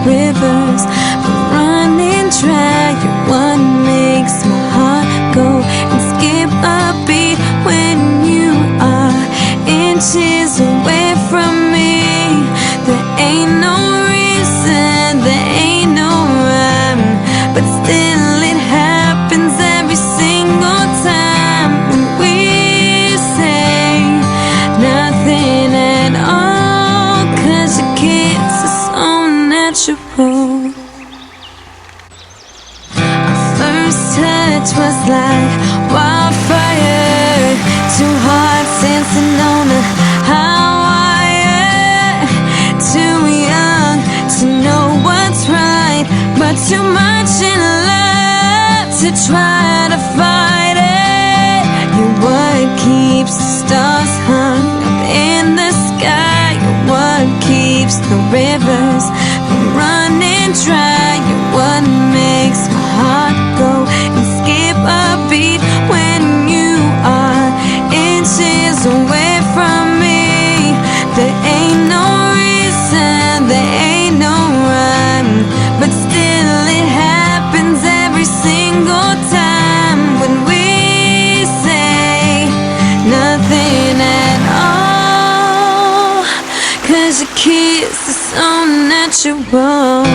rivers from running dry. You're what makes my heart go and skip a beat when you are inches away from me. There ain't no reason, there ain't no rhyme, but still it happens every single time when we say nothing at all, 'cause your kiss is so natural. Our first touch was like wildfire, two hearts dancing on a high wire. Too young to know what's right, but too much in love to try to fight it. You're what keeps the stars hung up in the sky. You're what keeps the rivers from running dry. You're what makes my heart go and skip a beat when you are inches away from me. There ain't no reason, there ain't no rhyme, but still it happens every single time when we say nothing at all, 'cause your kiss is so natural.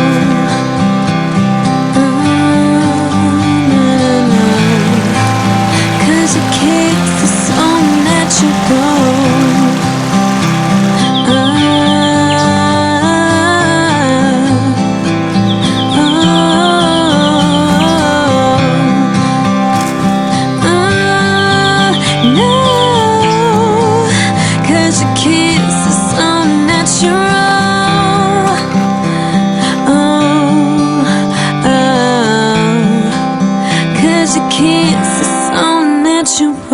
Your kiss is so natural.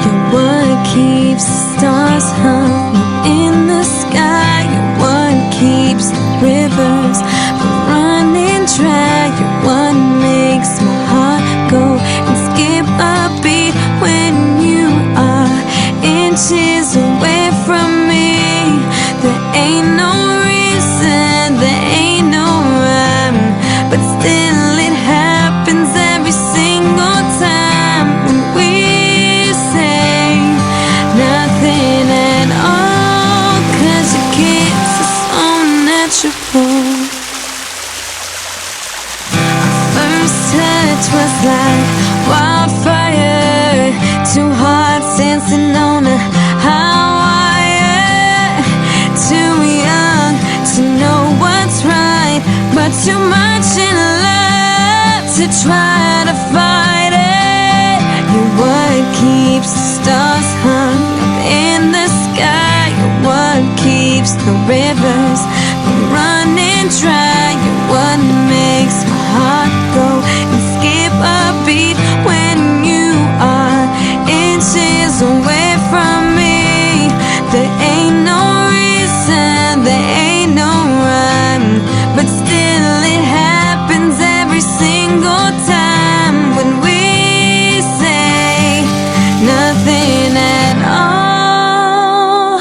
You're what keeps the stars hung up in the sky. You're what keeps the rivers from running dry. You're what makes my heart go and skip a beat when you are inches away from me. There ain't no reason, there ain't no rhyme, but still it happens every single time when we say nothing at all, 'cause your kiss is so natural. First touch was like wildfire, two hearts dancing on a high wire. Too young to know what's right, but too much in love to try to fight it. You're what keeps the stars hung up in the sky. You're what keeps the rivers from running dry. You're what makes my heart go and skip a beat when you are inches away from me. There ain't no reason, there ain't no rhyme, but still it happens every single time when we say nothing at all,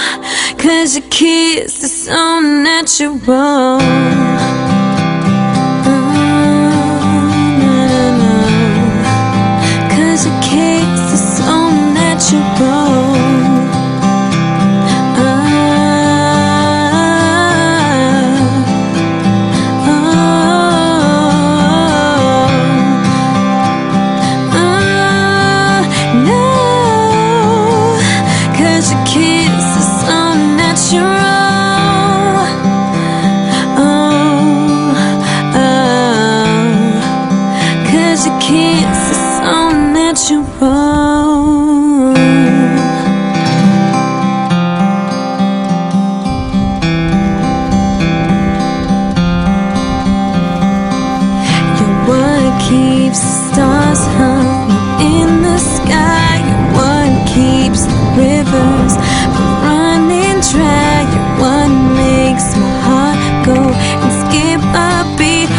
'cause your kiss is so natural. Your kiss is so natural. No, 'cause your kiss is so natural. 'Cause your kiss is so natural. You're what keeps the stars hung in the sky. You're what keeps the rivers from running dry. You're what makes my heart go and skip a beat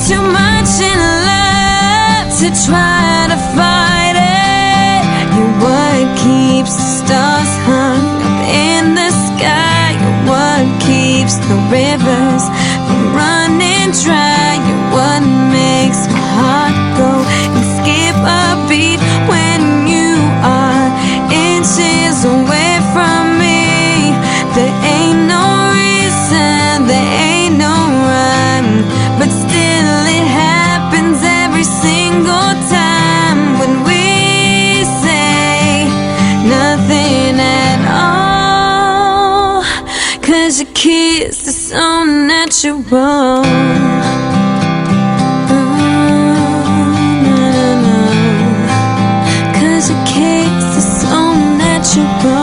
too much in love to try to fight it. You're what keeps the stars hung up in the sky. You're what keeps the rivers from running dry. You're what makes my heart go and skip a beat when you are inches away from me. There ain't no reason, there ain't no rhyme, but still it happens every single time when we say nothing at all. 'Cause your kiss is so natural. Cause your kiss is so natural.